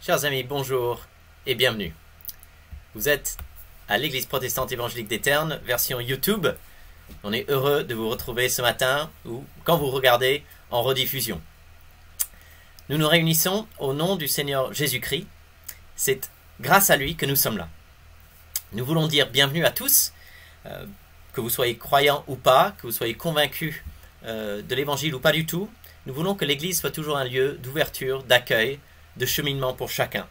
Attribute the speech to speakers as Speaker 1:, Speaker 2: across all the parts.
Speaker 1: Chers amis, bonjour et bienvenue. Vous êtes à l'Église protestante évangélique des Ternes, version YouTube. On est heureux de vous retrouver ce matin ou quand vous regardez en rediffusion. Nous nous réunissons au nom du Seigneur Jésus-Christ. C'est grâce à lui que nous sommes là. Nous voulons dire bienvenue à tous, que vous soyez croyants ou pas, que vous soyez convaincus de l'Évangile ou pas du tout. Nous voulons que l'Église soit toujours un lieu d'ouverture, d'accueil, de cheminement pour chacun,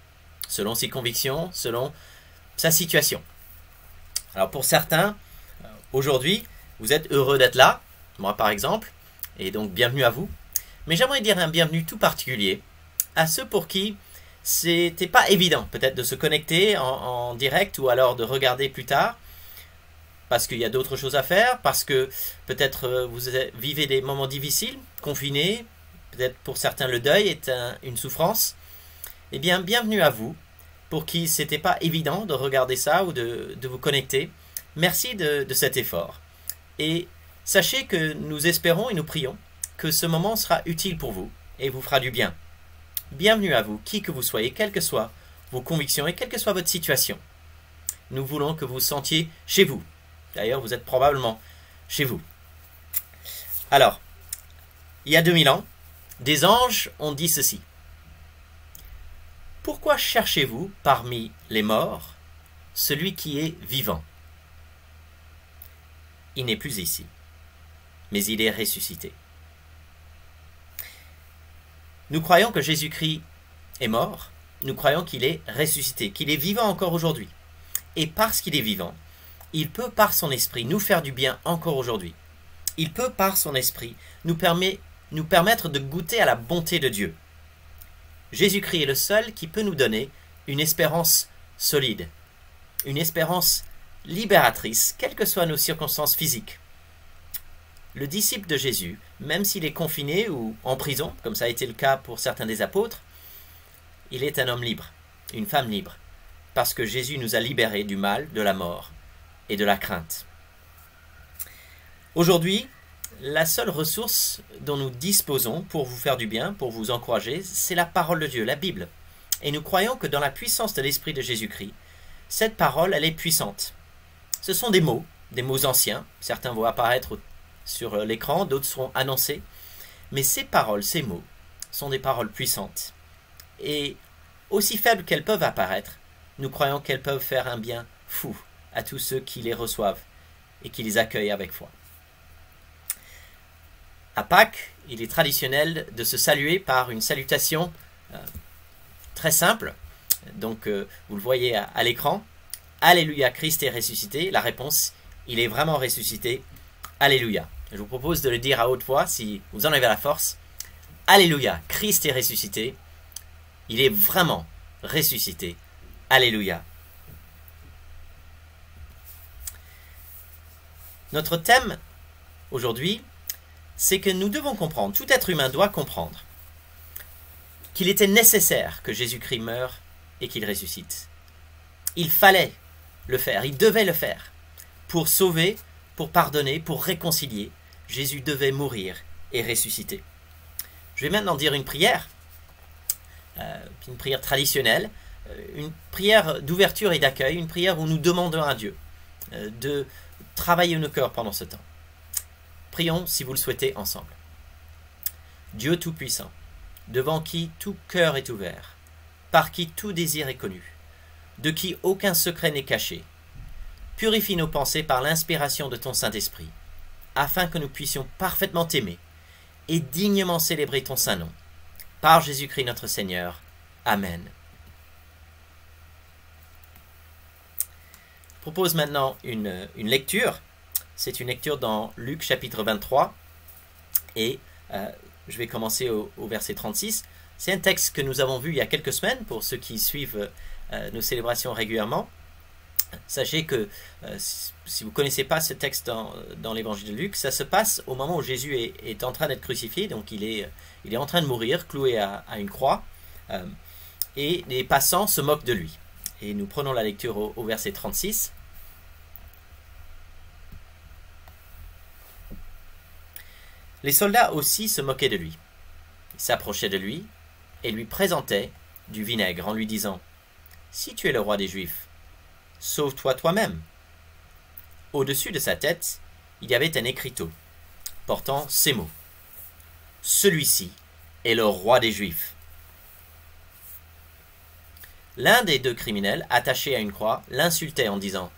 Speaker 1: selon ses convictions, selon sa situation. Alors pour certains, aujourd'hui, vous êtes heureux d'être là, moi par exemple, et donc bienvenue à vous. Mais j'aimerais dire un bienvenue tout particulier à ceux pour qui c'était pas évident peut-être de se connecter en direct ou alors de regarder plus tard, parce qu'il y a d'autres choses à faire, parce que peut-être vous vivez des moments difficiles, confinés, peut-être pour certains le deuil est une souffrance. Eh bien, bienvenue à vous, pour qui c'était pas évident de regarder ça ou de vous connecter. Merci de cet effort. Et sachez que nous espérons et nous prions que ce moment sera utile pour vous et vous fera du bien. Bienvenue à vous, qui que vous soyez, quelles que soient vos convictions et quelle que soit votre situation. Nous voulons que vous vous sentiez chez vous. D'ailleurs, vous êtes probablement chez vous. Alors, il y a 2000 ans, des anges ont dit ceci. Pourquoi cherchez-vous parmi les morts celui qui est vivant? Il n'est plus ici, mais il est ressuscité. Nous croyons que Jésus-Christ est mort, nous croyons qu'il est ressuscité, qu'il est vivant encore aujourd'hui. Et parce qu'il est vivant, il peut par son esprit nous faire du bien encore aujourd'hui. Il peut par son esprit nous permettre de goûter à la bonté de Dieu. Jésus-Christ est le seul qui peut nous donner une espérance solide, une espérance libératrice, quelles que soient nos circonstances physiques. Le disciple de Jésus, même s'il est confiné ou en prison, comme ça a été le cas pour certains des apôtres, il est un homme libre, une femme libre, parce que Jésus nous a libérés du mal, de la mort et de la crainte. Aujourd'hui, la seule ressource dont nous disposons pour vous faire du bien, pour vous encourager, c'est la parole de Dieu, la Bible. Et nous croyons que dans la puissance de l'Esprit de Jésus-Christ, cette parole, elle est puissante. Ce sont des mots anciens, certains vont apparaître sur l'écran, d'autres seront annoncés, mais ces paroles, ces mots, sont des paroles puissantes. Et aussi faibles qu'elles peuvent apparaître, nous croyons qu'elles peuvent faire un bien fou à tous ceux qui les reçoivent et qui les accueillent avec foi. À Pâques, il est traditionnel de se saluer par une salutation très simple. Donc, vous le voyez à l'écran. Alléluia, Christ est ressuscité. La réponse, il est vraiment ressuscité. Alléluia. Je vous propose de le dire à haute voix si vous en avez la force. Alléluia, Christ est ressuscité. Il est vraiment ressuscité. Alléluia. Notre thème aujourd'hui, c'est que nous devons comprendre, tout être humain doit comprendre, qu'il était nécessaire que Jésus-Christ meure et qu'il ressuscite. Il fallait le faire, il devait le faire. Pour sauver, pour pardonner, pour réconcilier, Jésus devait mourir et ressusciter. Je vais maintenant dire une prière traditionnelle, une prière d'ouverture et d'accueil, une prière où nous demandons à Dieu de travailler nos cœurs pendant ce temps. Prions, si vous le souhaitez, ensemble. Dieu Tout-Puissant, devant qui tout cœur est ouvert, par qui tout désir est connu, de qui aucun secret n'est caché, purifie nos pensées par l'inspiration de ton Saint-Esprit, afin que nous puissions parfaitement t'aimer et dignement célébrer ton saint nom. Par Jésus-Christ notre Seigneur. Amen. Je propose maintenant une lecture. C'est une lecture dans Luc chapitre 23 et je vais commencer au verset 36. C'est un texte que nous avons vu il y a quelques semaines pour ceux qui suivent nos célébrations régulièrement. Sachez que si vous ne connaissez pas ce texte dans l'évangile de Luc, ça se passe au moment où Jésus est en train d'être crucifié, donc il est en train de mourir, cloué à une croix, et les passants se moquent de lui. Et nous prenons la lecture au verset 36. Les soldats aussi se moquaient de lui. Ils s'approchaient de lui et lui présentaient du vinaigre en lui disant « Si tu es le roi des Juifs, sauve-toi toi-même. » Au-dessus de sa tête, il y avait un écriteau portant ces mots. « Celui-ci est le roi des Juifs. » L'un des deux criminels, attaché à une croix, l'insultait en disant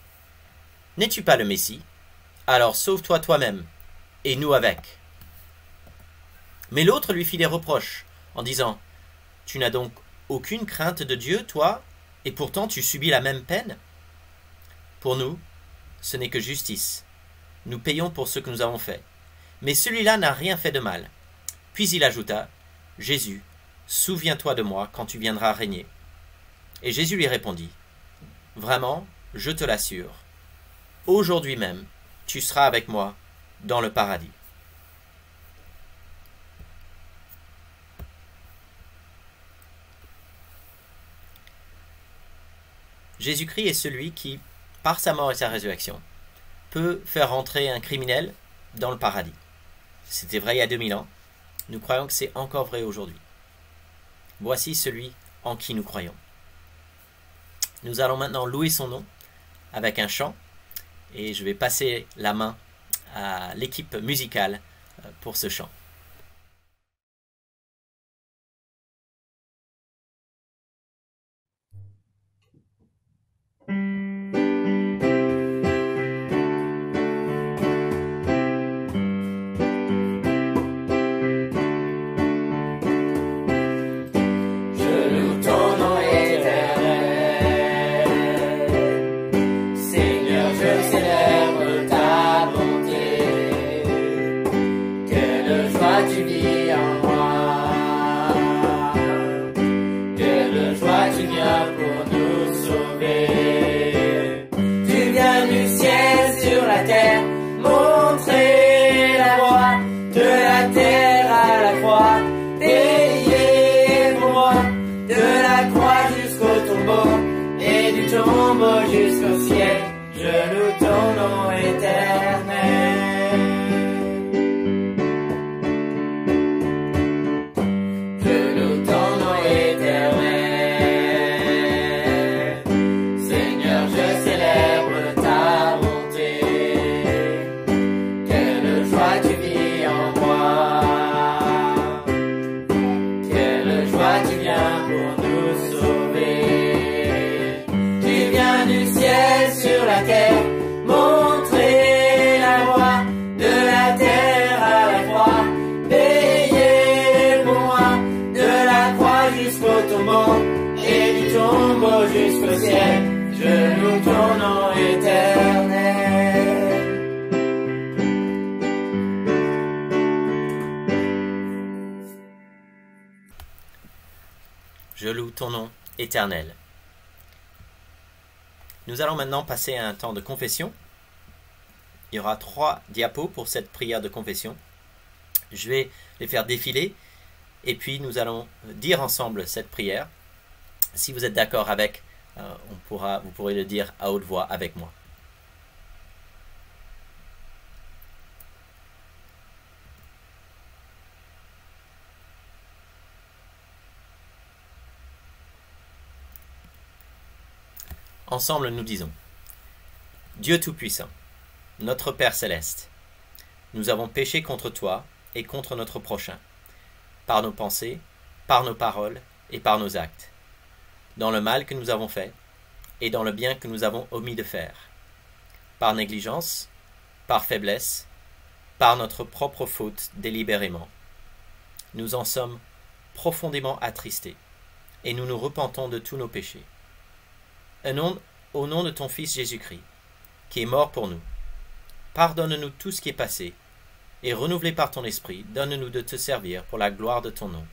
Speaker 1: « N'es-tu pas le Messie? Alors sauve-toi toi-même, et nous avec. » Mais l'autre lui fit des reproches, en disant « Tu n'as donc aucune crainte de Dieu, toi, et pourtant tu subis la même peine? Pour nous, ce n'est que justice. Nous payons pour ce que nous avons fait. Mais celui-là n'a rien fait de mal. » Puis il ajouta « Jésus, souviens-toi de moi quand tu viendras régner. » Et Jésus lui répondit « Vraiment, je te l'assure, aujourd'hui même, tu seras avec moi dans le paradis. » Jésus-Christ est celui qui, par sa mort et sa résurrection, peut faire entrer un criminel dans le paradis. C'était vrai il y a 2000 ans. Nous croyons que c'est encore vrai aujourd'hui. Voici celui en qui nous croyons. Nous allons maintenant louer son nom avec un chant et je vais passer la main à l'équipe musicale pour ce chant.
Speaker 2: Jusqu'au ciel, je loue ton nom éternel. Je loue ton nom éternel. Seigneur, je célèbre ta bonté. Quelle joie tu vis en moi. Quelle joie tu viens pour nous sauver. Du ciel sur la terre, montrer la voie, de la terre à la croix, payer pour moi, de la croix jusqu'au tombeau, et du tombeau jusqu'au ciel, je loue ton nom éternel.
Speaker 1: Je loue ton nom éternel. Nous allons maintenant passer à un temps de confession. Il y aura 3 diapos pour cette prière de confession. Je vais les faire défiler et puis nous allons dire ensemble cette prière. Si vous êtes d'accord avec, vous pourrez le dire à haute voix avec moi. Ensemble, nous disons « Dieu Tout-Puissant, notre Père Céleste, nous avons péché contre toi et contre notre prochain, par nos pensées, par nos paroles et par nos actes, dans le mal que nous avons fait et dans le bien que nous avons omis de faire, par négligence, par faiblesse, par notre propre faute délibérément. Nous en sommes profondément attristés et nous nous repentons de tous nos péchés. Au nom de ton Fils Jésus-Christ, qui est mort pour nous, pardonne-nous tout ce qui est passé, et renouvelé par ton Esprit, donne-nous de te servir pour la gloire de ton nom.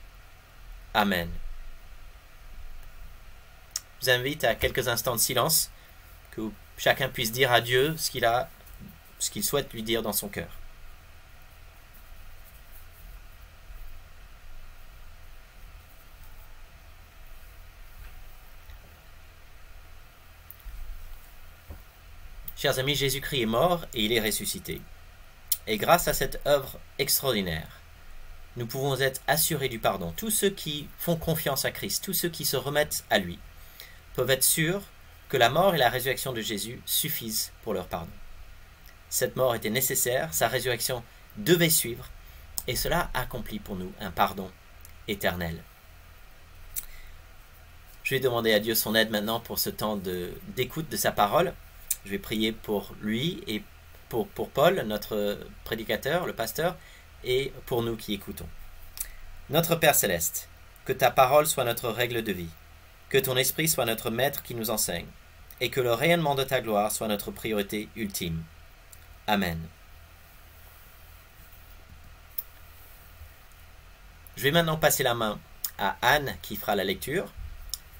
Speaker 1: Amen. Je vous invite à quelques instants de silence, que chacun puisse dire à Dieu ce qu'il souhaite lui dire dans son cœur. Chers amis, Jésus-Christ est mort et il est ressuscité. Et grâce à cette œuvre extraordinaire, nous pouvons être assurés du pardon. Tous ceux qui font confiance à Christ, tous ceux qui se remettent à lui, peuvent être sûrs que la mort et la résurrection de Jésus suffisent pour leur pardon. Cette mort était nécessaire, sa résurrection devait suivre, et cela accomplit pour nous un pardon éternel. Je vais demander à Dieu son aide maintenant pour ce temps d'écoute de sa parole. Je vais prier pour lui et pour Paul, notre prédicateur, le pasteur, et pour nous qui écoutons. Notre Père céleste, que ta parole soit notre règle de vie, que ton esprit soit notre maître qui nous enseigne, et que le rayonnement de ta gloire soit notre priorité ultime. Amen. Je vais maintenant passer la main à Anne qui fera la lecture.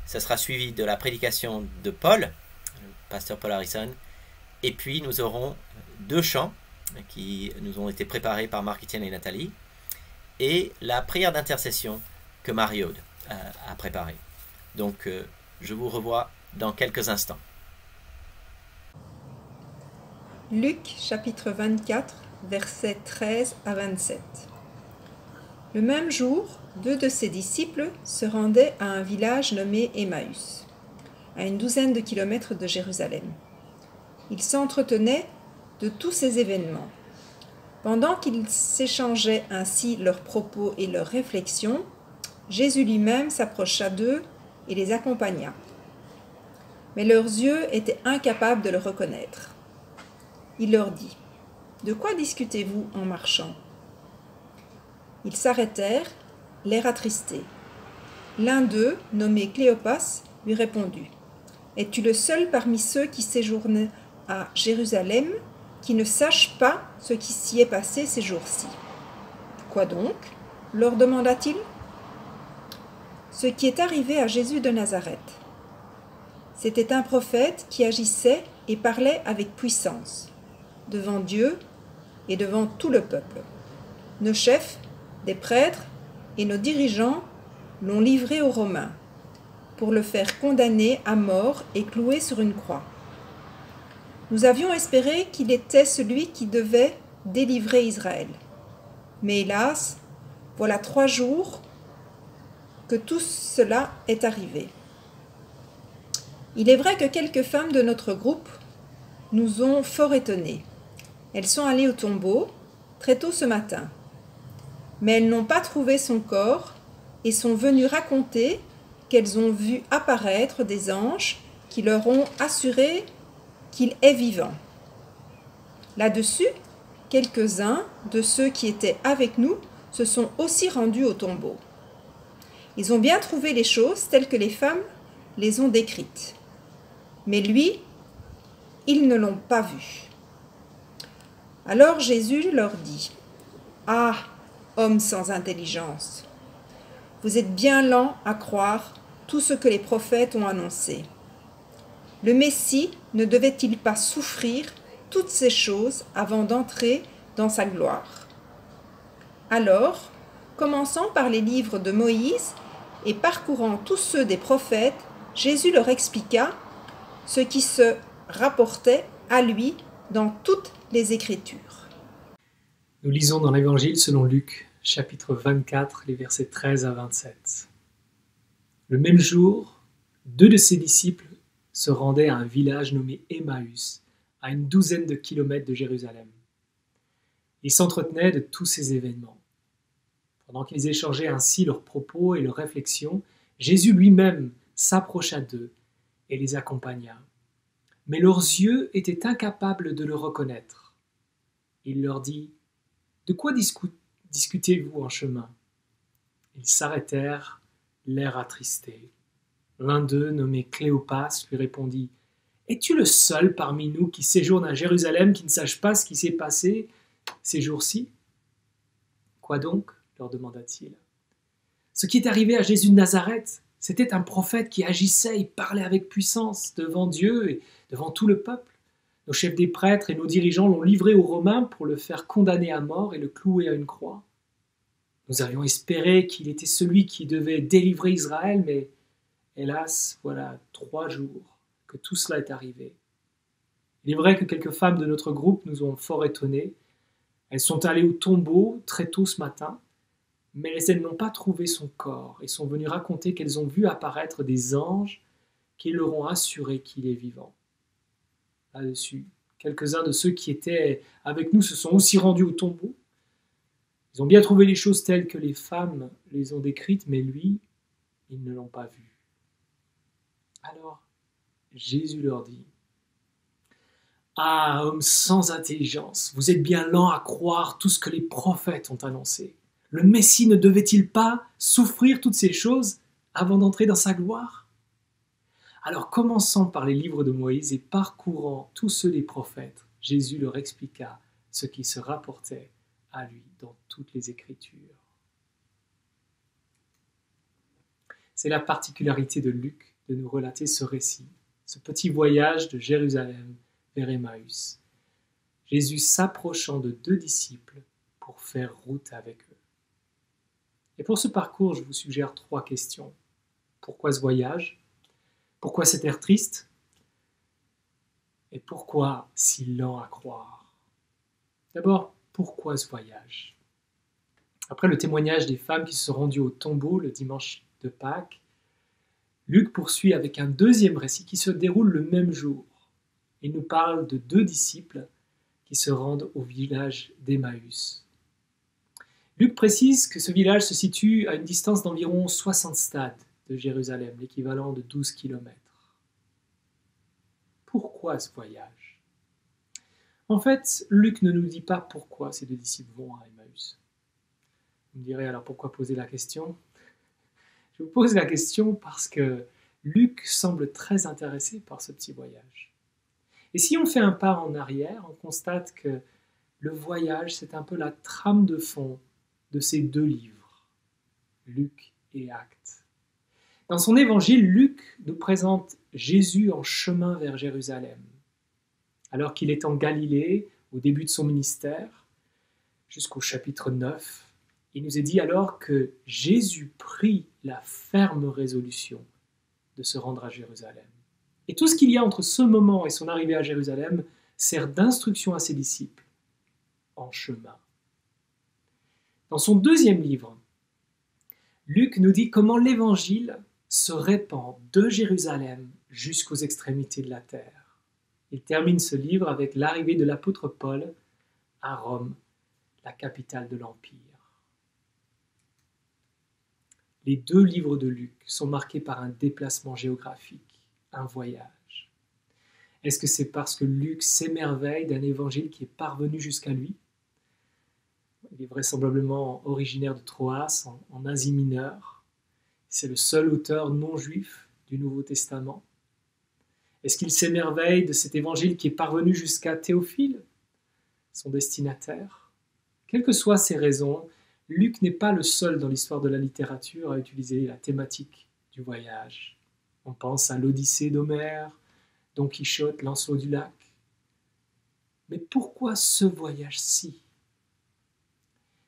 Speaker 1: Ça sera suivi de la prédication de Paul, le pasteur Paul Harrison, et puis nous aurons 2 chants qui nous ont été préparés par Marc-Étienne et Nathalie, et la prière d'intercession que Marie-Aude a préparée. Donc je vous revois dans quelques instants.
Speaker 3: Luc chapitre 24, versets 13 à 27. Le même jour, 2 de ses disciples se rendaient à un village nommé Emmaüs, à une douzaine de kilomètres de Jérusalem. Ils s'entretenaient de tous ces événements. Pendant qu'ils s'échangeaient ainsi leurs propos et leurs réflexions, Jésus lui-même s'approcha d'eux et les accompagna. Mais leurs yeux étaient incapables de le reconnaître. Il leur dit : « De quoi discutez-vous en marchant ?» Ils s'arrêtèrent, l'air attristé. L'un d'eux, nommé Cléopas, lui répondit : « Es-tu le seul parmi ceux qui séjournent à Jérusalem qui ne sache pas ce qui s'y est passé ces jours-ci ? » « Quoi donc ? Leur demanda-t-il. « Ce qui est arrivé à Jésus de Nazareth. C'était un prophète qui agissait et parlait avec puissance, devant Dieu et devant tout le peuple. Nos chefs, des prêtres et nos dirigeants l'ont livré aux Romains pour le faire condamner à mort et clouer sur une croix. Nous avions espéré qu'il était celui qui devait délivrer Israël. Mais hélas, voilà 3 jours que tout cela est arrivé. Il est vrai que quelques femmes de notre groupe nous ont fort étonnés. Elles sont allées au tombeau très tôt ce matin. Mais elles n'ont pas trouvé son corps et sont venues raconter qu'elles ont vu apparaître des anges qui leur ont assuré qu'il est vivant. Là-dessus, quelques-uns de ceux qui étaient avec nous se sont aussi rendus au tombeau. Ils ont bien trouvé les choses telles que les femmes les ont décrites. Mais lui, ils ne l'ont pas vu. Alors Jésus leur dit : « Ah, hommes sans intelligence, vous êtes bien lents à croire tout ce que les prophètes ont annoncé. Le Messie ne devait-il pas souffrir toutes ces choses avant d'entrer dans sa gloire ? Alors, commençant par les livres de Moïse et parcourant tous ceux des prophètes, Jésus leur expliqua ce qui se rapportait à lui dans toutes les Écritures. »
Speaker 4: Nous lisons dans l'Évangile selon Luc, chapitre 24, les versets 13 à 27. Le même jour, 2 de ses disciples se rendaient à un village nommé Emmaüs, à une douzaine de kilomètres de Jérusalem. Ils s'entretenaient de tous ces événements. Pendant qu'ils échangeaient ainsi leurs propos et leurs réflexions, Jésus lui-même s'approcha d'eux et les accompagna. Mais leurs yeux étaient incapables de le reconnaître. Il leur dit : « De quoi discutez-vous en chemin ? » Ils s'arrêtèrent, l'air attristé. L'un d'eux, nommé Cléopas, lui répondit : « Es-tu le seul parmi nous qui séjourne à Jérusalem qui ne sache pas ce qui s'est passé ces jours-ci ? » « Quoi donc ? Leur demanda-t-il. « Ce qui est arrivé à Jésus de Nazareth, c'était un prophète qui agissait et parlait avec puissance devant Dieu et devant tout le peuple. Nos chefs des prêtres et nos dirigeants l'ont livré aux Romains pour le faire condamner à mort et le clouer à une croix. Nous avions espéré qu'il était celui qui devait délivrer Israël, mais hélas, voilà 3 jours que tout cela est arrivé. Il est vrai que quelques femmes de notre groupe nous ont fort étonnés. Elles sont allées au tombeau très tôt ce matin, mais elles n'ont pas trouvé son corps et sont venues raconter qu'elles ont vu apparaître des anges qui leur ont assuré qu'il est vivant. Là-dessus, quelques-uns de ceux qui étaient avec nous se sont aussi rendus au tombeau. Ils ont bien trouvé les choses telles que les femmes les ont décrites, mais lui, ils ne l'ont pas vu. Alors, Jésus leur dit, « Ah, homme sans intelligence, vous êtes bien lents à croire tout ce que les prophètes ont annoncé. Le Messie ne devait-il pas souffrir toutes ces choses avant d'entrer dans sa gloire ? Alors, commençant par les livres de Moïse et parcourant tous ceux des prophètes, Jésus leur expliqua ce qui se rapportait à lui dans toutes les Écritures. » C'est la particularité de Luc de nous relater ce récit, ce petit voyage de Jérusalem vers Emmaüs. Jésus s'approchant de 2 disciples pour faire route avec eux. Et pour ce parcours, je vous suggère 3 questions. Pourquoi ce voyage ? Pourquoi cet air triste ? Et pourquoi si lent à croire ? D'abord, pourquoi ce voyage ? Après le témoignage des femmes qui se sont rendues au tombeau le dimanche de Pâques, Luc poursuit avec un deuxième récit qui se déroule le même jour. Il nous parle de 2 disciples qui se rendent au village d'Emmaüs. Luc précise que ce village se situe à une distance d'environ 60 stades de Jérusalem, l'équivalent de 12 kilomètres. Pourquoi ce voyage ? En fait, Luc ne nous dit pas pourquoi ces 2 disciples vont à Emmaüs. Vous me direz alors pourquoi poser la question ? Je vous pose la question parce que Luc semble très intéressé par ce petit voyage. Et si on fait un pas en arrière, on constate que le voyage, c'est un peu la trame de fond de ces 2 livres, Luc et Actes. Dans son évangile, Luc nous présente Jésus en chemin vers Jérusalem. Alors qu'il est en Galilée, au début de son ministère, jusqu'au chapitre 9, il nous est dit alors que Jésus prit la ferme résolution de se rendre à Jérusalem. Et tout ce qu'il y a entre ce moment et son arrivée à Jérusalem sert d'instruction à ses disciples en chemin. Dans son 2e livre, Luc nous dit comment l'évangile se répand de Jérusalem jusqu'aux extrémités de la terre. Il termine ce livre avec l'arrivée de l'apôtre Paul à Rome, la capitale de l'Empire. Les 2 livres de Luc sont marqués par un déplacement géographique, un voyage. Est-ce que c'est parce que Luc s'émerveille d'un évangile qui est parvenu jusqu'à lui ? Il est vraisemblablement originaire de Troas, en Asie mineure. C'est le seul auteur non juif du Nouveau Testament. Est-ce qu'il s'émerveille de cet évangile qui est parvenu jusqu'à Théophile, son destinataire ? Quelles que soient ces raisons, Luc n'est pas le seul dans l'histoire de la littérature à utiliser la thématique du voyage. On pense à l'Odyssée d'Homère, Don Quichotte, Lancelot du Lac. Mais pourquoi ce voyage-ci ?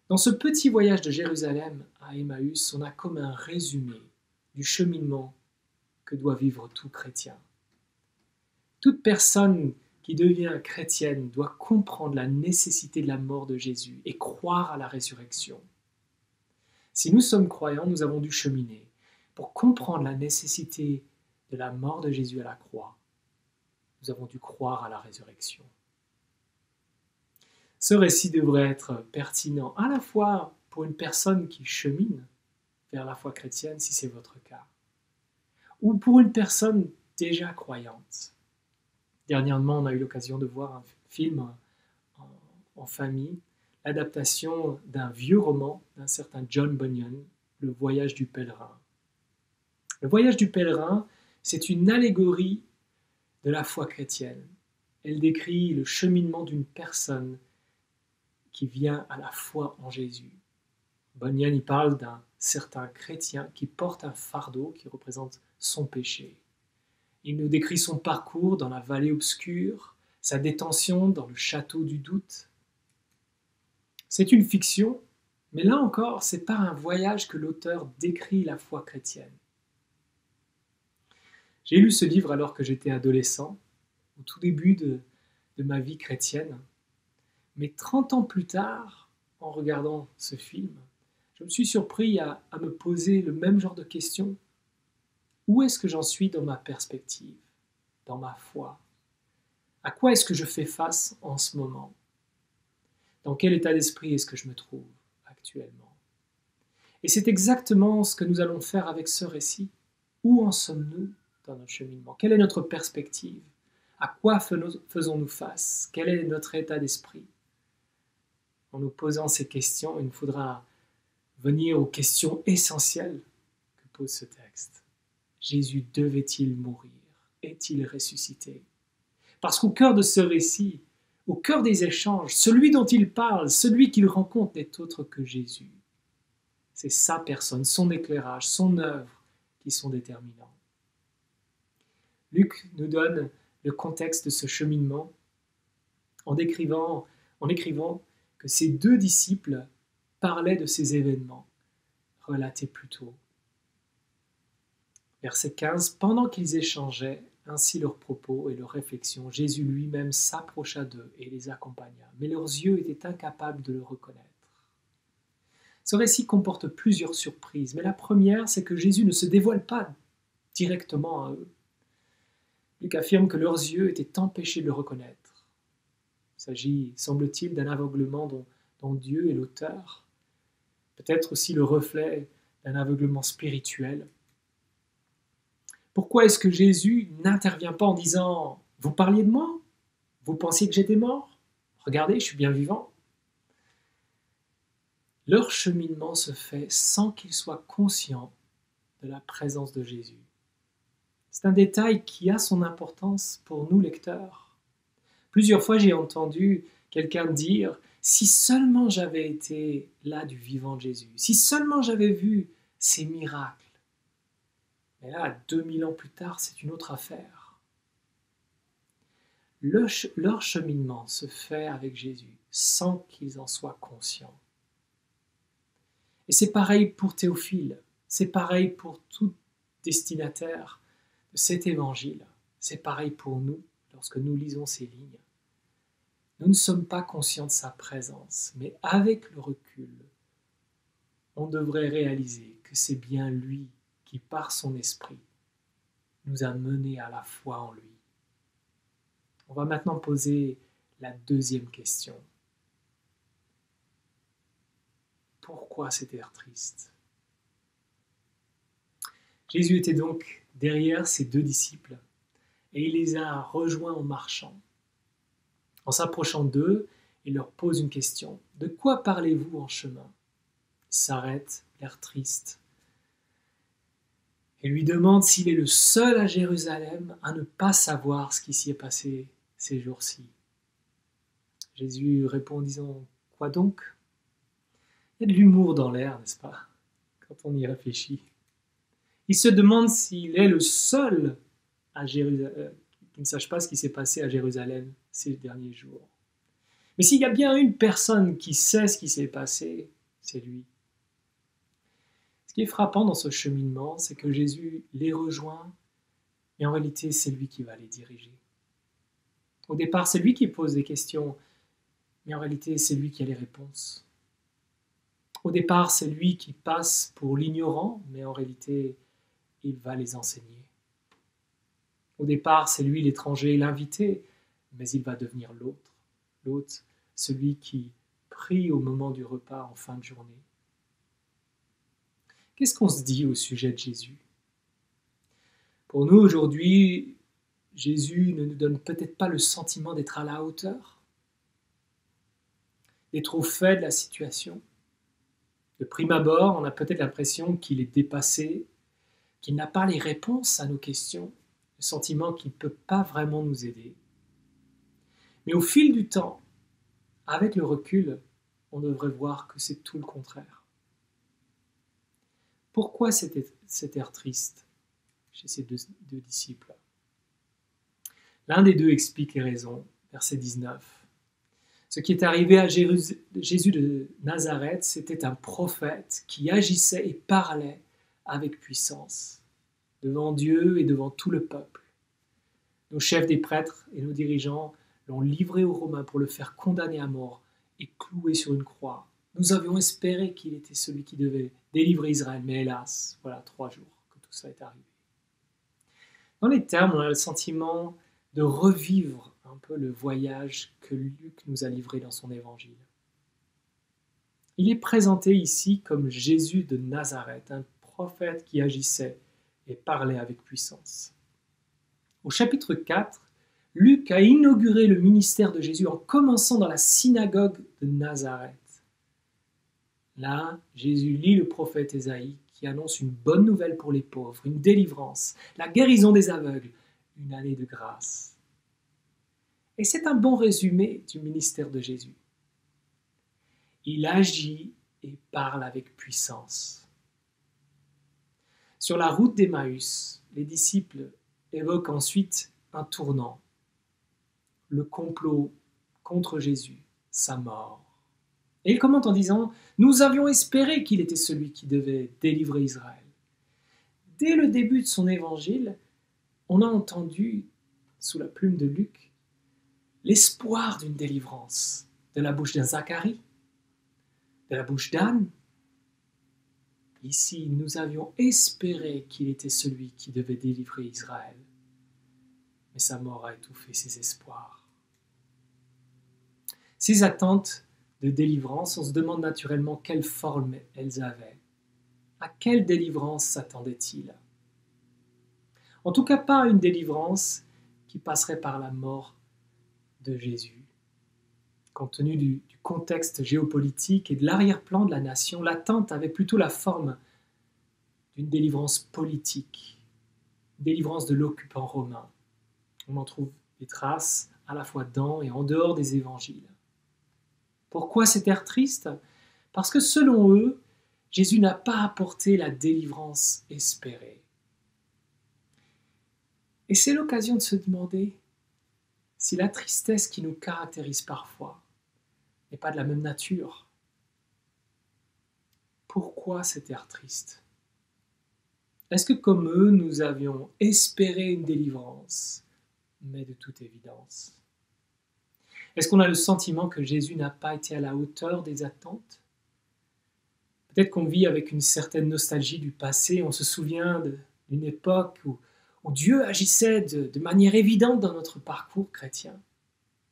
Speaker 4: Dans ce petit voyage de Jérusalem à Emmaüs, on a comme un résumé du cheminement que doit vivre tout chrétien. Toute personne qui devient chrétienne doit comprendre la nécessité de la mort de Jésus et croire à la résurrection. Si nous sommes croyants, nous avons dû cheminer pour comprendre la nécessité de la mort de Jésus à la croix. Nous avons dû croire à la résurrection. Ce récit devrait être pertinent à la fois pour une personne qui chemine vers la foi chrétienne, si c'est votre cas, ou pour une personne déjà croyante. Dernièrement, on a eu l'occasion de voir un film en famille, l'adaptation d'un vieux roman d'un certain John Bunyan, Le Voyage du pèlerin. Le Voyage du pèlerin, c'est une allégorie de la foi chrétienne. Elle décrit le cheminement d'une personne qui vient à la foi en Jésus. Bunyan y parle d'un certain chrétien qui porte un fardeau qui représente son péché. Il nous décrit son parcours dans la vallée obscure, sa détention dans le château du doute. C'est une fiction, mais là encore, c'est par un voyage que l'auteur décrit la foi chrétienne. J'ai lu ce livre alors que j'étais adolescent, au tout début de ma vie chrétienne. Mais 30 ans plus tard, en regardant ce film, je me suis surpris à me poser le même genre de questions. Où est-ce que j'en suis dans ma perspective, dans ma foi? À quoi est-ce que je fais face en ce moment? Dans quel état d'esprit est-ce que je me trouve actuellement? Et c'est exactement ce que nous allons faire avec ce récit. Où en sommes-nous dans notre cheminement? Quelle est notre perspective? À quoi faisons-nous face? Quel est notre état d'esprit? En nous posant ces questions, il nous faudra venir aux questions essentielles que pose ce texte. Jésus devait-il mourir? Est-il ressuscité? Parce qu'au cœur de ce récit, au cœur des échanges, celui dont il parle, celui qu'il rencontre n'est autre que Jésus. C'est sa personne, son éclairage, son œuvre qui sont déterminants. Luc nous donne le contexte de ce cheminement en écrivant que ces deux disciples parlaient de ces événements relatés plus tôt. Verset 15, pendant qu'ils échangeaient ainsi leurs propos et leurs réflexions, Jésus lui-même s'approcha d'eux et les accompagna, mais leurs yeux étaient incapables de le reconnaître. Ce récit comporte plusieurs surprises, mais la première, c'est que Jésus ne se dévoile pas directement à eux. Luc affirme que leurs yeux étaient empêchés de le reconnaître. Il s'agit, semble-t-il, d'un aveuglement dont Dieu est l'auteur, peut-être aussi le reflet d'un aveuglement spirituel. Pourquoi est-ce que Jésus n'intervient pas en disant « Vous parliez de moi? Vous pensiez que j'étais mort? Regardez, je suis bien vivant. » Leur cheminement se fait sans qu'ils soient conscients de la présence de Jésus. C'est un détail qui a son importance pour nous lecteurs. Plusieurs fois, j'ai entendu quelqu'un dire « Si seulement j'avais été là du vivant de Jésus, si seulement j'avais vu ces miracles. » Mais là, 2000 ans plus tard, c'est une autre affaire. Leur cheminement se fait avec Jésus sans qu'ils en soient conscients. Et c'est pareil pour Théophile, c'est pareil pour tout destinataire de cet évangile, c'est pareil pour nous lorsque nous lisons ces lignes. Nous ne sommes pas conscients de sa présence, mais avec le recul, on devrait réaliser que c'est bien lui qui, par son esprit, nous a menés à la foi en lui. On va maintenant poser la deuxième question. Pourquoi cet air triste? Jésus était donc derrière ses deux disciples et il les a rejoints en marchant. En s'approchant d'eux, il leur pose une question. De quoi parlez-vous en chemin? Il s'arrête, l'air triste, et lui demande s'il est le seul à Jérusalem à ne pas savoir ce qui s'y est passé ces jours-ci. Jésus répond en disant « Quoi donc ?» Il y a de l'humour dans l'air, n'est-ce pas, quand on y réfléchit. Il se demande s'il est le seul à Jérusalem, qui ne sache pas ce qui s'est passé à Jérusalem ces derniers jours. Mais s'il y a bien une personne qui sait ce qui s'est passé, c'est lui. Ce qui est frappant dans ce cheminement, c'est que Jésus les rejoint, mais en réalité, c'est lui qui va les diriger. Au départ, c'est lui qui pose des questions, mais en réalité, c'est lui qui a les réponses. Au départ, c'est lui qui passe pour l'ignorant, mais en réalité, il va les enseigner. Au départ, c'est lui l'étranger, l'invité, mais il va devenir l'hôte, celui qui prie au moment du repas en fin de journée. Qu'est-ce qu'on se dit au sujet de Jésus? Pour nous, aujourd'hui, Jésus ne nous donne peut-être pas le sentiment d'être à la hauteur, d'être au fait de la situation. De prime abord, on a peut-être l'impression qu'il est dépassé, qu'il n'a pas les réponses à nos questions, le sentiment qu'il ne peut pas vraiment nous aider. Mais au fil du temps, avec le recul, on devrait voir que c'est tout le contraire. Pourquoi cet air triste chez ces deux disciples? L'un des deux explique les raisons, verset 19. Ce qui est arrivé à Jésus de Nazareth, c'était un prophète qui agissait et parlait avec puissance, devant Dieu et devant tout le peuple. Nos chefs des prêtres et nos dirigeants l'ont livré aux Romains pour le faire condamner à mort et clouer sur une croix. Nous avions espéré qu'il était celui qui devait délivrer Israël, mais hélas, voilà 3 jours que tout cela est arrivé. Dans les termes, on a le sentiment de revivre un peu le voyage que Luc nous a livré dans son évangile. Il est présenté ici comme Jésus de Nazareth, un prophète qui agissait et parlait avec puissance. Au chapitre 4, Luc a inauguré le ministère de Jésus en commençant dans la synagogue de Nazareth. Là, Jésus lit le prophète Ésaïe qui annonce une bonne nouvelle pour les pauvres, une délivrance, la guérison des aveugles, une année de grâce. Et c'est un bon résumé du ministère de Jésus. Il agit et parle avec puissance. Sur la route d'Emmaüs, les disciples évoquent ensuite un tournant, le complot contre Jésus, sa mort. Et il commente en disant « Nous avions espéré qu'il était celui qui devait délivrer Israël. » Dès le début de son évangile, on a entendu, sous la plume de Luc, l'espoir d'une délivrance de la bouche d'un Zacharie, de la bouche d'Anne. Ici, nous avions espéré qu'il était celui qui devait délivrer Israël. Mais sa mort a étouffé ses espoirs. Ces attentes de délivrance, on se demande naturellement quelle forme elles avaient. À quelle délivrance s'attendait-il? En tout cas, pas une délivrance qui passerait par la mort de Jésus. Compte tenu du contexte géopolitique et de l'arrière-plan de la nation, l'attente avait plutôt la forme d'une délivrance politique, une délivrance de l'occupant romain. On en trouve des traces à la fois dans et en dehors des évangiles. Pourquoi cet air triste? Parce que selon eux, Jésus n'a pas apporté la délivrance espérée. Et c'est l'occasion de se demander si la tristesse qui nous caractérise parfois n'est pas de la même nature. Pourquoi cet air triste? Est-ce que comme eux, nous avions espéré une délivrance, mais de toute évidence? Est-ce qu'on a le sentiment que Jésus n'a pas été à la hauteur des attentes? Peut-être qu'on vit avec une certaine nostalgie du passé, on se souvient d'une époque où Dieu agissait de manière évidente dans notre parcours chrétien.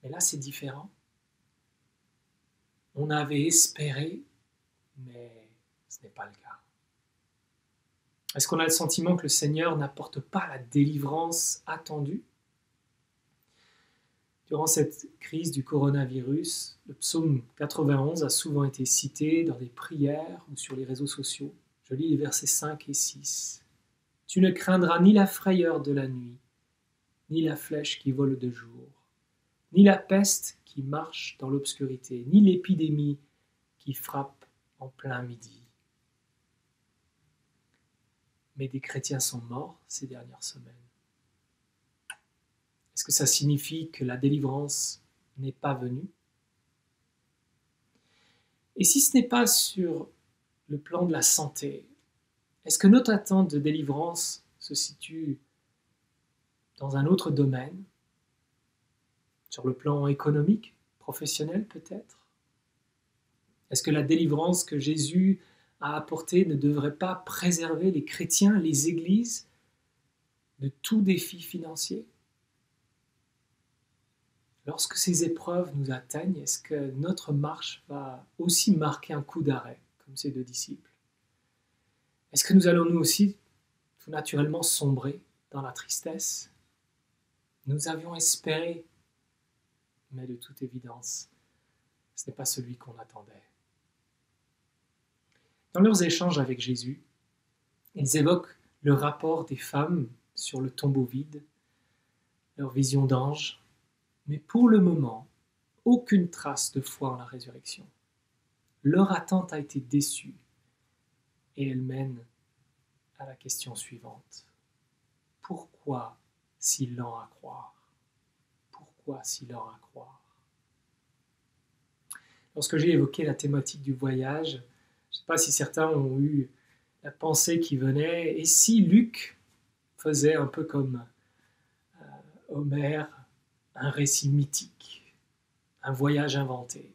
Speaker 4: Mais là, c'est différent. On avait espéré, mais ce n'est pas le cas. Est-ce qu'on a le sentiment que le Seigneur n'apporte pas la délivrance attendue? Durant cette crise du coronavirus, le psaume 91 a souvent été cité dans des prières ou sur les réseaux sociaux. Je lis les versets 5 et 6. « Tu ne craindras ni la frayeur de la nuit, ni la flèche qui vole de jour, ni la peste qui marche dans l'obscurité, ni l'épidémie qui frappe en plein midi. » Mais des chrétiens sont morts ces dernières semaines. Est-ce que ça signifie que la délivrance n'est pas venue? Et si ce n'est pas sur le plan de la santé, est-ce que notre attente de délivrance se situe dans un autre domaine? Sur le plan économique, professionnel peut-être? Est-ce que la délivrance que Jésus a apportée ne devrait pas préserver les chrétiens, les églises, de tout défi financier? Lorsque ces épreuves nous atteignent, est-ce que notre marche va aussi marquer un coup d'arrêt, comme ces deux disciples? Est-ce que nous allons nous aussi tout naturellement sombrer dans la tristesse? Nous avions espéré, mais de toute évidence, ce n'est pas celui qu'on attendait. Dans leurs échanges avec Jésus, ils évoquent le rapport des femmes sur le tombeau vide, leur vision d'ange, mais pour le moment, aucune trace de foi en la résurrection. Leur attente a été déçue et elle mène à la question suivante. Pourquoi si lent à croire? Pourquoi si lent à croire? Lorsque j'ai évoqué la thématique du voyage, je ne sais pas si certains ont eu la pensée qui venait, et si Luc faisait un peu comme Homère, un récit mythique, un voyage inventé,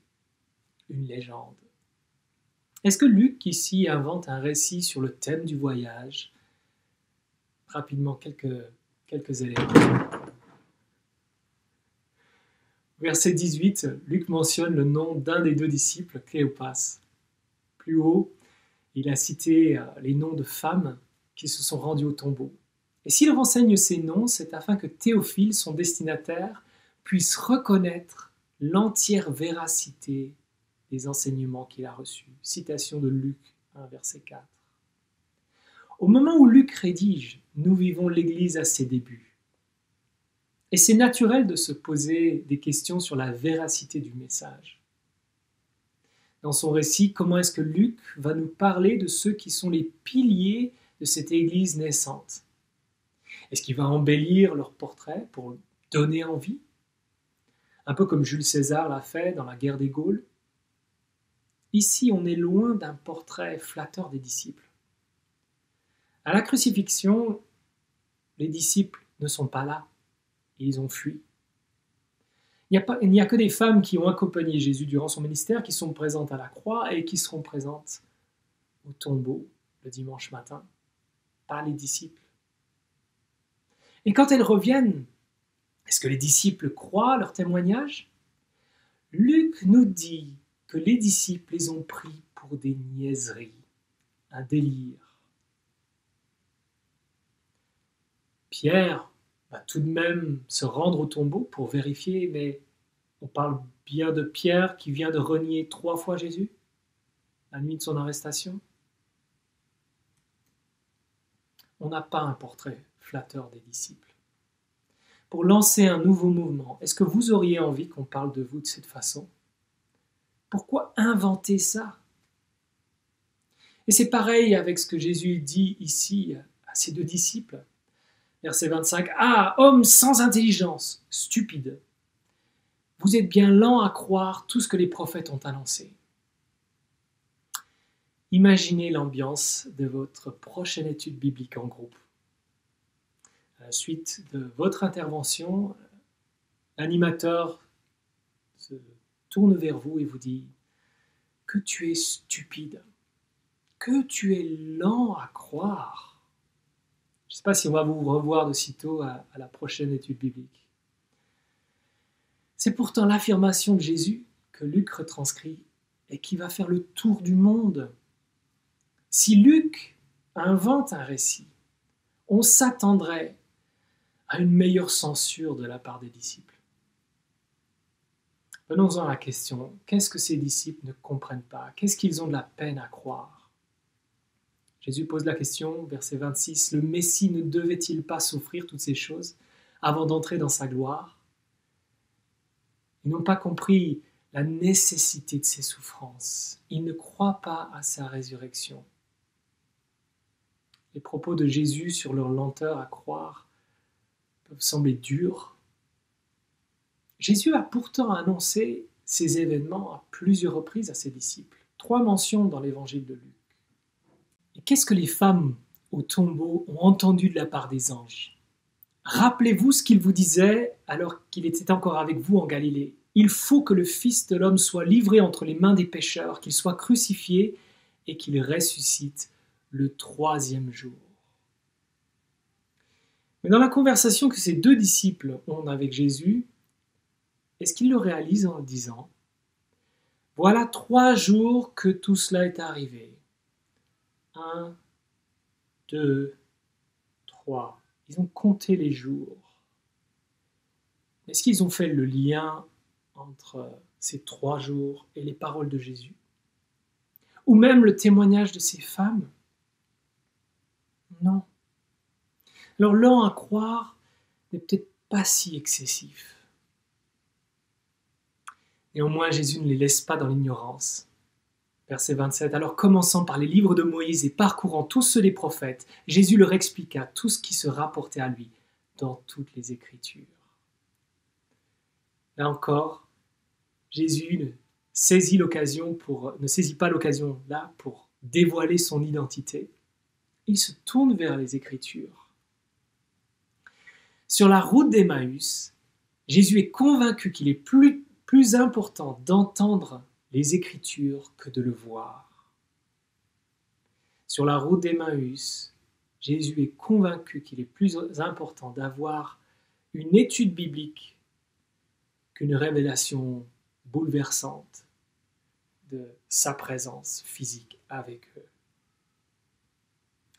Speaker 4: une légende. Est-ce que Luc ici invente un récit sur le thème du voyage? Rapidement, quelques éléments. Verset 18, Luc mentionne le nom d'un des deux disciples, Cléopas. Plus haut, il a cité les noms de femmes qui se sont rendues au tombeau. Et s'il renseigne ces noms, c'est afin que Théophile, son destinataire, puisse reconnaître l'entière véracité des enseignements qu'il a reçus. Citation de Luc 1, verset 4. Au moment où Luc rédige, nous vivons l'Église à ses débuts. Et c'est naturel de se poser des questions sur la véracité du message. Dans son récit, comment est-ce que Luc va nous parler de ceux qui sont les piliers de cette Église naissante? Est-ce qu'il va embellir leur portrait pour donner envie? Un peu comme Jules César l'a fait dans la guerre des Gaules. Ici, on est loin d'un portrait flatteur des disciples. À la crucifixion, les disciples ne sont pas là. Ils ont fui. Il n'y a que des femmes qui ont accompagné Jésus durant son ministère, qui sont présentes à la croix et qui seront présentes au tombeau le dimanche matin, par les disciples. Et quand elles reviennent, est-ce que les disciples croient leur témoignage? Luc nous dit que les disciples les ont pris pour des niaiseries, un délire. Pierre va tout de même se rendre au tombeau pour vérifier, mais on parle bien de Pierre qui vient de renier 3 fois Jésus, la nuit de son arrestation. On n'a pas un portrait flatteur des disciples. Pour lancer un nouveau mouvement, est-ce que vous auriez envie qu'on parle de vous de cette façon? Pourquoi inventer ça? Et c'est pareil avec ce que Jésus dit ici à ses 2 disciples. Verset 25. « Ah, homme sans intelligence, stupide, vous êtes bien lents à croire tout ce que les prophètes ont annoncé. » Imaginez l'ambiance de votre prochaine étude biblique en groupe. À la suite de votre intervention, l'animateur se tourne vers vous et vous dit « Que tu es stupide, que tu es lent à croire. » Je ne sais pas si on va vous revoir de sitôt à la prochaine étude biblique. C'est pourtant l'affirmation de Jésus que Luc retranscrit et qui va faire le tour du monde. Si Luc invente un récit, on s'attendrait à une meilleure censure de la part des disciples. Venons-en à la question, qu'est-ce que ces disciples ne comprennent pas? Qu'est-ce qu'ils ont de la peine à croire? Jésus pose la question, verset 26, « Le Messie ne devait-il pas souffrir toutes ces choses avant d'entrer dans sa gloire ?» Ils n'ont pas compris la nécessité de ses souffrances. Ils ne croient pas à sa résurrection. Les propos de Jésus sur leur lenteur à croire peuvent sembler durs. Jésus a pourtant annoncé ces événements à plusieurs reprises à ses disciples. 3 mentions dans l'évangile de Luc. Et qu'est-ce que les femmes au tombeau ont entendu de la part des anges? Rappelez-vous ce qu'ils vous disaient alors qu'il était encore avec vous en Galilée. Il faut que le Fils de l'homme soit livré entre les mains des pécheurs, qu'il soit crucifié et qu'il ressuscite le 3e jour. Mais dans la conversation que ces 2 disciples ont avec Jésus, est-ce qu'ils le réalisent en disant « Voilà 3 jours que tout cela est arrivé. 1, 2, 3. » Ils ont compté les jours. Est-ce qu'ils ont fait le lien entre ces 3 jours et les paroles de Jésus? Ou même le témoignage de ces femmes? Non. Leur lent à croire n'est peut-être pas si excessif. Néanmoins, Jésus ne les laisse pas dans l'ignorance. Verset 27, « Alors commençant par les livres de Moïse et parcourant tous ceux des prophètes, Jésus leur expliqua tout ce qui se rapportait à lui dans toutes les Écritures. » Là encore, Jésus ne saisit pas l'occasion là pour dévoiler son identité. Il se tourne vers les Écritures. Sur la route d'Emmaüs, Jésus est convaincu qu'il est plus important d'entendre les Écritures que de le voir. Sur la route d'Emmaüs, Jésus est convaincu qu'il est plus important d'avoir une étude biblique qu'une révélation bouleversante de sa présence physique avec eux.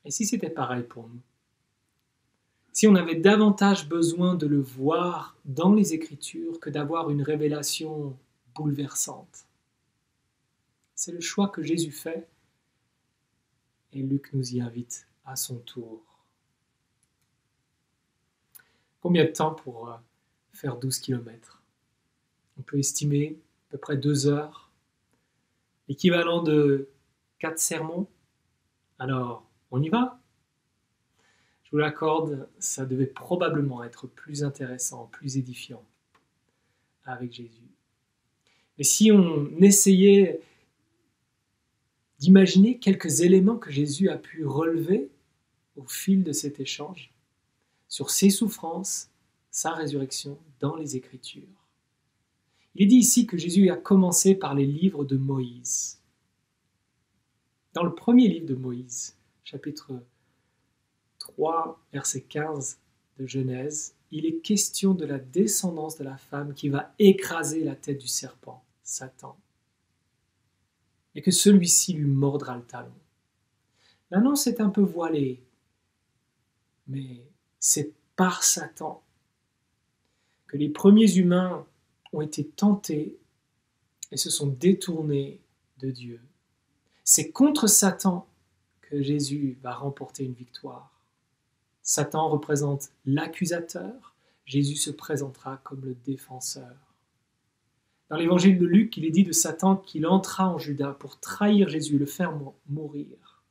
Speaker 4: Et si c'était pareil pour nous? Si on avait davantage besoin de le voir dans les Écritures que d'avoir une révélation bouleversante? C'est le choix que Jésus fait et Luc nous y invite à son tour. Combien de temps pour faire 12 km? On peut estimer à peu près 2 heures, l'équivalent de 4 sermons. Alors, on y va? Je vous l'accorde, ça devait probablement être plus intéressant, plus édifiant avec Jésus. Mais si on essayait d'imaginer quelques éléments que Jésus a pu relever au fil de cet échange sur ses souffrances, sa résurrection dans les Écritures. Il est dit ici que Jésus a commencé par les livres de Moïse. Dans le premier livre de Moïse, chapitre 3, verset 15 de Genèse, il est question de la descendance de la femme qui va écraser la tête du serpent, Satan, et que celui-ci lui mordra le talon. L'annonce est un peu voilée, mais c'est par Satan que les premiers humains ont été tentés et se sont détournés de Dieu. C'est contre Satan que Jésus va remporter une victoire. Satan représente l'accusateur, Jésus se présentera comme le défenseur. Dans l'évangile de Luc, il est dit de Satan qu'il entra en Juda pour trahir Jésus et le faire mourir.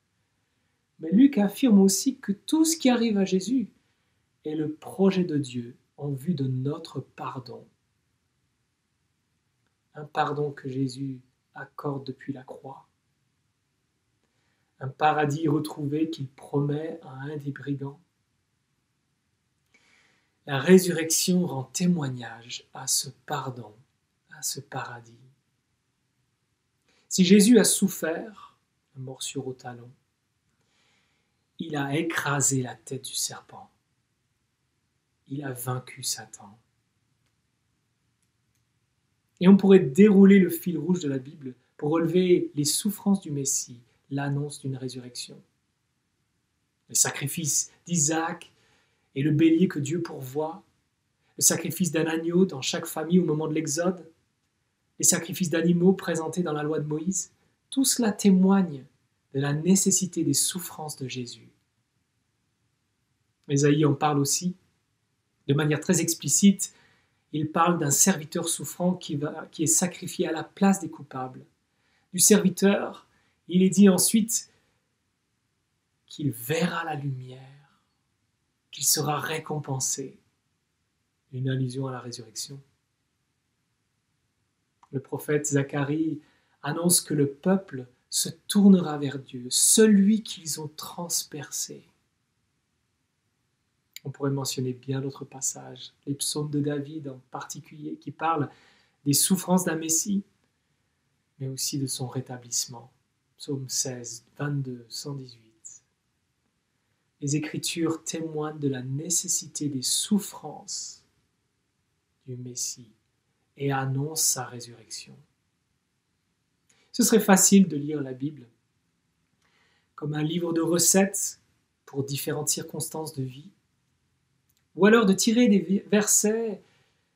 Speaker 4: Mais Luc affirme aussi que tout ce qui arrive à Jésus est le projet de Dieu en vue de notre pardon. Un pardon que Jésus accorde depuis la croix. Un paradis retrouvé qu'il promet à un des brigands. La résurrection rend témoignage à ce pardon, à ce paradis. Si Jésus a souffert, une morsure au talon, il a écrasé la tête du serpent. Il a vaincu Satan. Et on pourrait dérouler le fil rouge de la Bible pour relever les souffrances du Messie, l'annonce d'une résurrection. Le sacrifice d'Isaac et le bélier que Dieu pourvoit, le sacrifice d'un agneau dans chaque famille au moment de l'Exode, les sacrifices d'animaux présentés dans la loi de Moïse, tout cela témoigne de la nécessité des souffrances de Jésus. Ésaïe en parle aussi, de manière très explicite. Il parle d'un serviteur souffrant qui est sacrifié à la place des coupables. Du serviteur, il est dit ensuite qu'il verra la lumière, qu'il sera récompensé. Une allusion à la résurrection. Le prophète Zacharie annonce que le peuple se tournera vers Dieu, celui qu'ils ont transpercé. On pourrait mentionner bien d'autres passages, les psaumes de David en particulier, qui parlent des souffrances d'un Messie, mais aussi de son rétablissement. Psaume 16, 22, 118. Les Écritures témoignent de la nécessité des souffrances du Messie et annoncent sa résurrection. Ce serait facile de lire la Bible comme un livre de recettes pour différentes circonstances de vie, ou alors de tirer des versets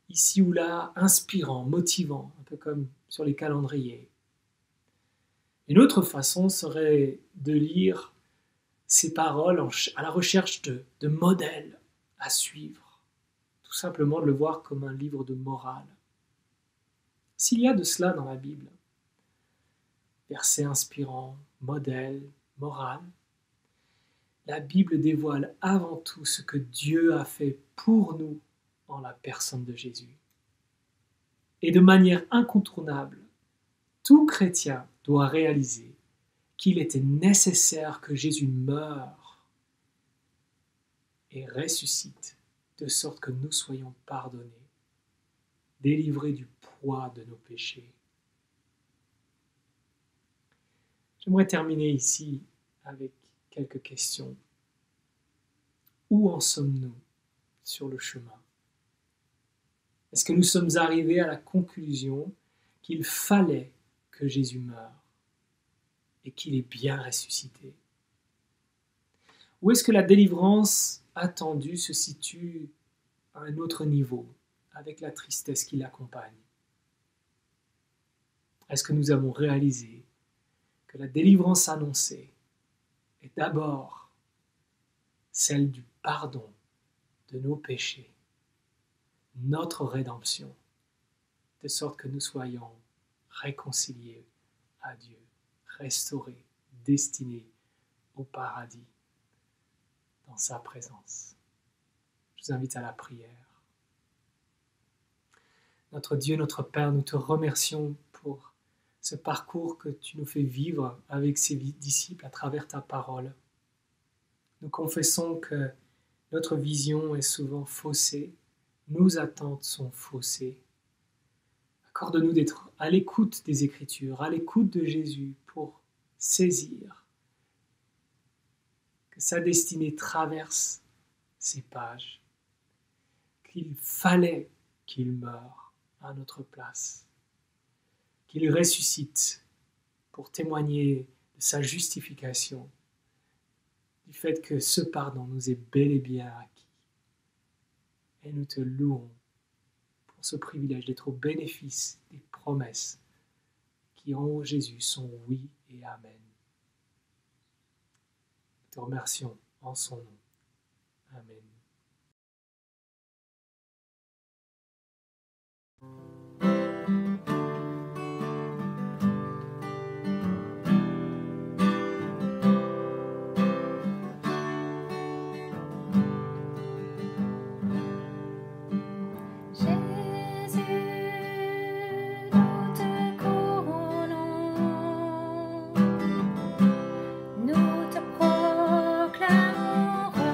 Speaker 4: ici ou là inspirants, motivants, un peu comme sur les calendriers. Une autre façon serait de lire ces paroles à la recherche de modèles à suivre, tout simplement de le voir comme un livre de morale. S'il y a de cela dans la Bible, versets inspirants, modèles, morale, la Bible dévoile avant tout ce que Dieu a fait pour nous en la personne de Jésus. Et de manière incontournable, tout chrétien doit réaliser qu'il était nécessaire que Jésus meure et ressuscite, de sorte que nous soyons pardonnés, délivrés du poids de nos péchés. J'aimerais terminer ici avec quelques questions. Où en sommes-nous sur le chemin? Est-ce que nous sommes arrivés à la conclusion qu'il fallait que Jésus meure et qu'il est bien ressuscité? Ou est-ce que la délivrance attendue se situe à un autre niveau, avec la tristesse qui l'accompagne? Est-ce que nous avons réalisé que la délivrance annoncée est d'abord celle du pardon de nos péchés, notre rédemption, de sorte que nous soyons réconciliés à Dieu, restaurés, destinés au paradis, dans sa présence. Je vous invite à la prière. Notre Dieu, notre Père, nous te remercions pour ce parcours que tu nous fais vivre avec ces disciples à travers ta parole. Nous confessons que notre vision est souvent faussée, nos attentes sont faussées. Accorde-nous d'être à l'écoute des Écritures, à l'écoute de Jésus pour saisir que sa destinée traverse ces pages, qu'il fallait qu'il meure à notre place, qu'il ressuscite pour témoigner de sa justification, du fait que ce pardon nous est bel et bien acquis. Et nous te louons pour ce privilège d'être au bénéfice des promesses qui en Jésus sont oui et amen. Nous te remercions en son nom. Amen.
Speaker 5: Nous te proclamons roi.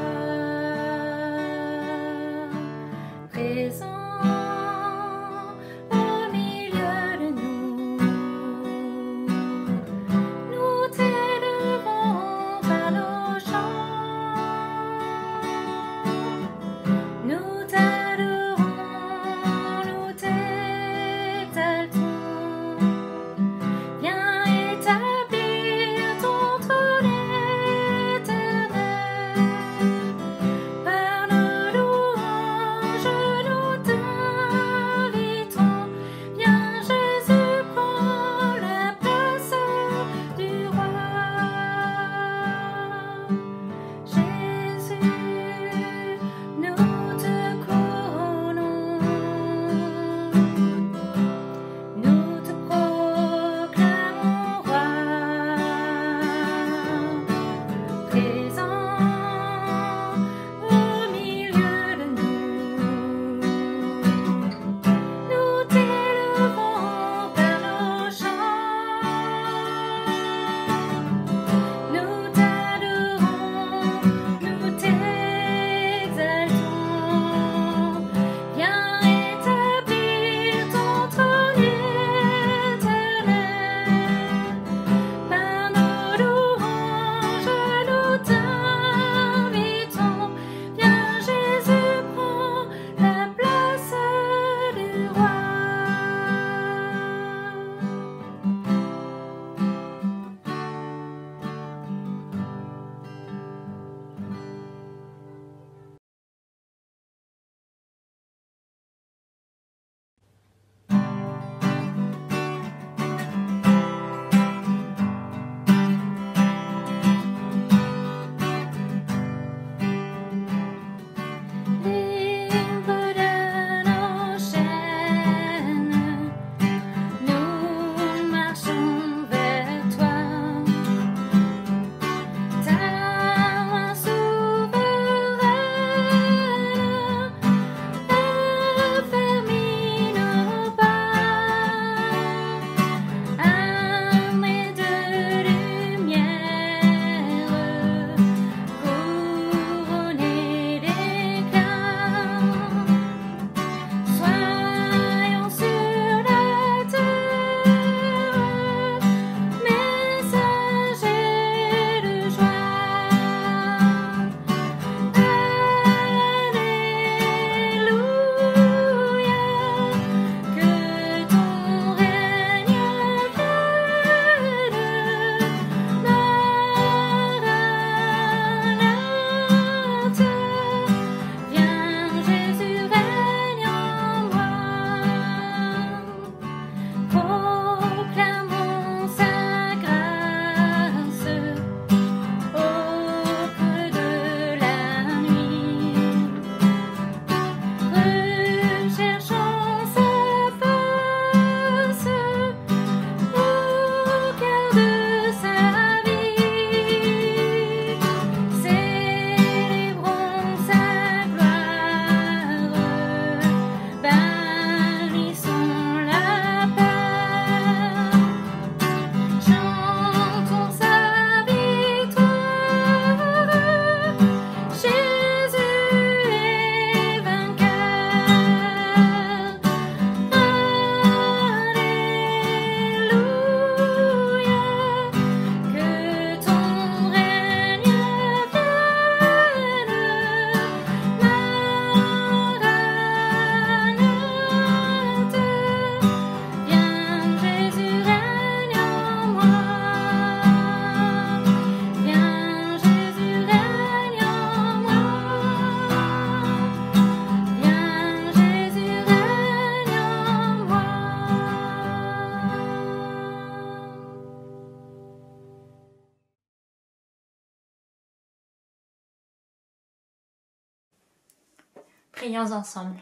Speaker 5: Prions ensemble.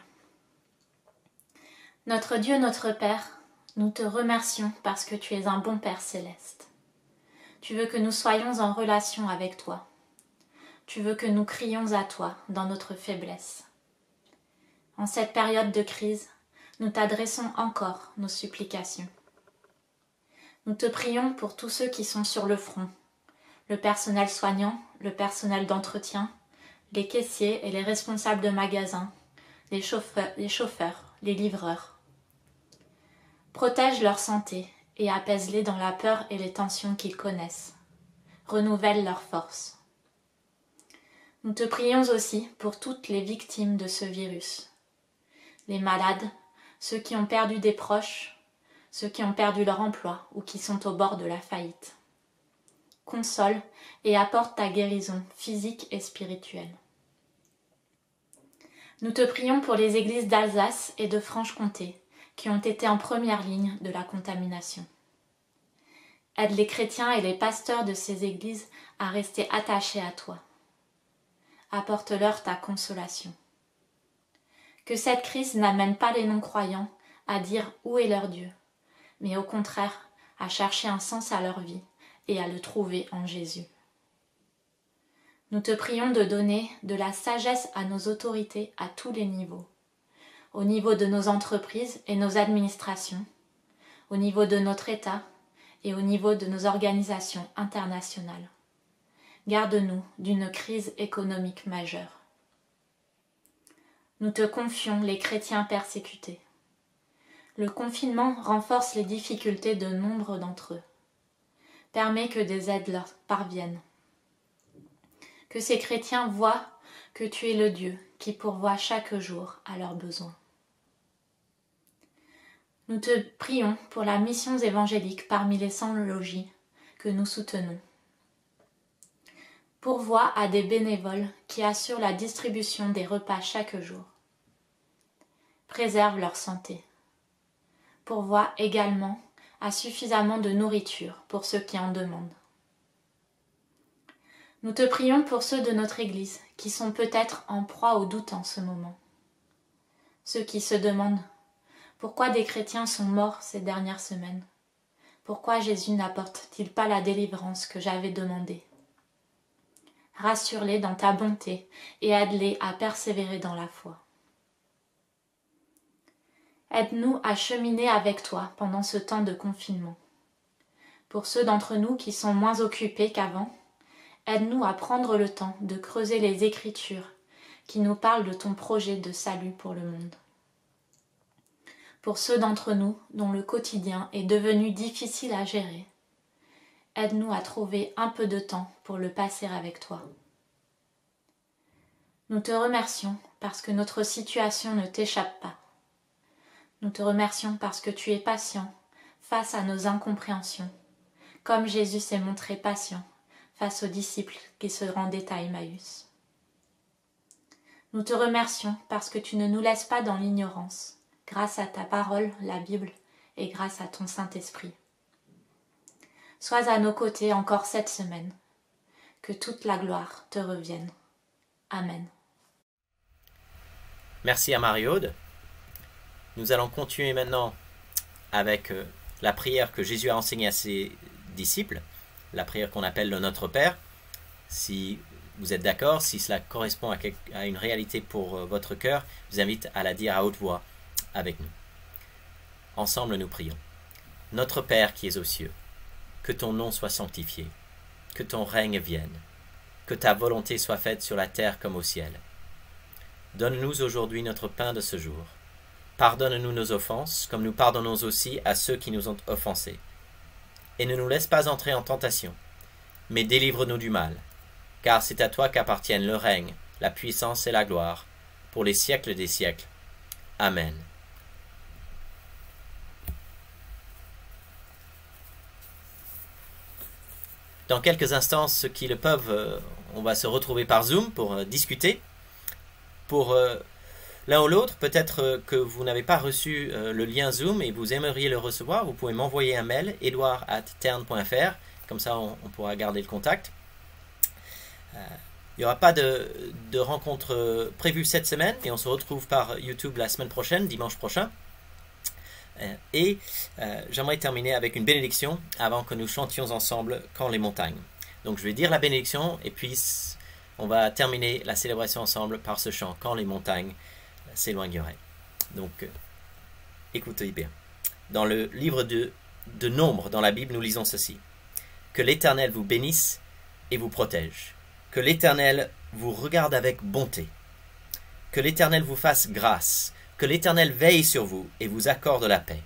Speaker 5: Notre Dieu, notre Père, nous te remercions parce que tu es un bon Père céleste. Tu veux que nous soyons en relation avec toi. Tu veux que nous crions à toi dans notre faiblesse. En cette période de crise, nous t'adressons encore nos supplications. Nous te prions pour tous ceux qui sont sur le front, le personnel soignant, le personnel d'entretien, les caissiers et les responsables de magasins, les chauffeurs, les livreurs. Protège leur santé et apaise-les dans la peur et les tensions qu'ils connaissent. Renouvelle leur force. Nous te prions aussi pour toutes les victimes de ce virus. Les malades, ceux qui ont perdu des proches, ceux qui ont perdu leur emploi ou qui sont au bord de la faillite. Console et apporte ta guérison physique et spirituelle. Nous te prions pour les églises d'Alsace et de Franche-Comté qui ont été en première ligne de la contamination. Aide les chrétiens et les pasteurs de ces églises à rester attachés à toi. Apporte-leur ta consolation. Que cette crise n'amène pas les non-croyants à dire où est leur Dieu, mais au contraire à chercher un sens à leur vie et à le trouver en Jésus. Nous te prions de donner de la sagesse à nos autorités à tous les niveaux, au niveau de nos entreprises et nos administrations, au niveau de notre État et au niveau de nos organisations internationales. Garde-nous d'une crise économique majeure. Nous te confions les chrétiens persécutés. Le confinement renforce les difficultés de nombre d'entre eux. Permet que des aides leur parviennent. Que ces chrétiens voient que tu es le Dieu qui pourvoit chaque jour à leurs besoins. Nous te prions pour la mission évangélique parmi les sans-logis que nous soutenons. Pourvois à des bénévoles qui assurent la distribution des repas chaque jour. Préserve leur santé. Pourvois également à suffisamment de nourriture pour ceux qui en demandent. Nous te prions pour ceux de notre Église qui sont peut-être en proie au doute en ce moment. Ceux qui se demandent pourquoi des chrétiens sont morts ces dernières semaines. Pourquoi Jésus n'apporte-t-il pas la délivrance que j'avais demandée? Rassure-les dans ta bonté et aide-les à persévérer dans la foi. Aide-nous à cheminer avec toi pendant ce temps de confinement. Pour ceux d'entre nous qui sont moins occupés qu'avant, aide-nous à prendre le temps de creuser les Écritures qui nous parlent de ton projet de salut pour le monde. Pour ceux d'entre nous dont le quotidien est devenu difficile à gérer, aide-nous à trouver un peu de temps pour le passer avec toi. Nous te remercions parce que notre situation ne t'échappe pas. Nous te remercions parce que tu es patient face à nos incompréhensions, comme Jésus s'est montré patient face aux disciples qui se rendaient à Emmaüs. Nous te remercions parce que tu ne nous laisses pas dans l'ignorance, grâce à ta parole, la Bible, et grâce à ton Saint-Esprit. Sois à nos côtés encore cette semaine. Que toute la gloire te revienne. Amen.
Speaker 1: Merci à Marie-Aude. Nous allons continuer maintenant avec la prière que Jésus a enseignée à ses disciples, la prière qu'on appelle le Notre Père. Si vous êtes d'accord, si cela correspond à une réalité pour votre cœur, je vous invite à la dire à haute voix avec nous. Ensemble, nous prions. Notre Père qui es aux cieux, que ton nom soit sanctifié, que ton règne vienne, que ta volonté soit faite sur la terre comme au ciel. Donne-nous aujourd'hui notre pain de ce jour. Pardonne-nous nos offenses, comme nous pardonnons aussi à ceux qui nous ont offensés. Et ne nous laisse pas entrer en tentation, mais délivre-nous du mal, car c'est à toi qu'appartiennent le règne, la puissance et la gloire, pour les siècles des siècles. Amen. Dans quelques instants, ceux qui le peuvent, on va se retrouver par Zoom pour discuter. Pour l'un ou l'autre, peut-être que vous n'avez pas reçu le lien Zoom et vous aimeriez le recevoir, vous pouvez m'envoyer un mail, edouard@tern.fr, comme ça on pourra garder le contact. Il n'y aura pas de rencontre prévue cette semaine, et on se retrouve par YouTube la semaine prochaine, dimanche prochain. Et j'aimerais terminer avec une bénédiction avant que nous chantions ensemble Quand les montagnes. Donc je vais dire la bénédiction et puis on va terminer la célébration ensemble par ce chant Quand les montagnes s'éloigneraient. Donc écoutez bien. Dans le livre de Nombres dans la Bible, nous lisons ceci. Que l'Éternel vous bénisse et vous protège. Que l'Éternel vous regarde avec bonté. Que l'Éternel vous fasse grâce. Que l'Éternel veille sur vous et vous accorde la paix.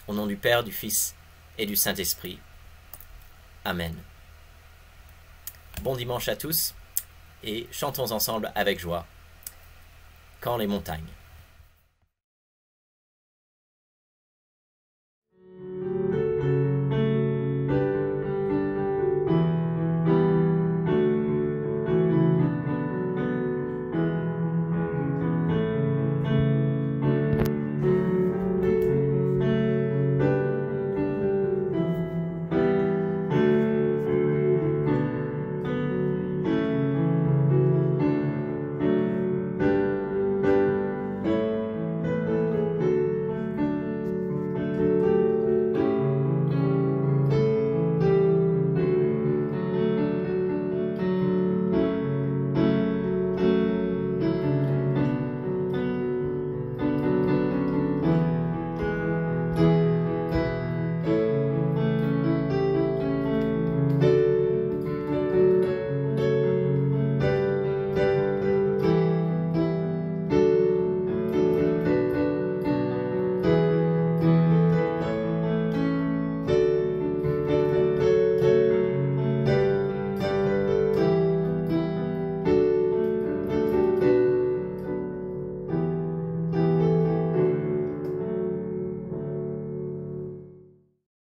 Speaker 1: Au nom du Père, du Fils et du Saint-Esprit. Amen. Bon dimanche à tous et chantons ensemble avec joie. Quand les montagnes.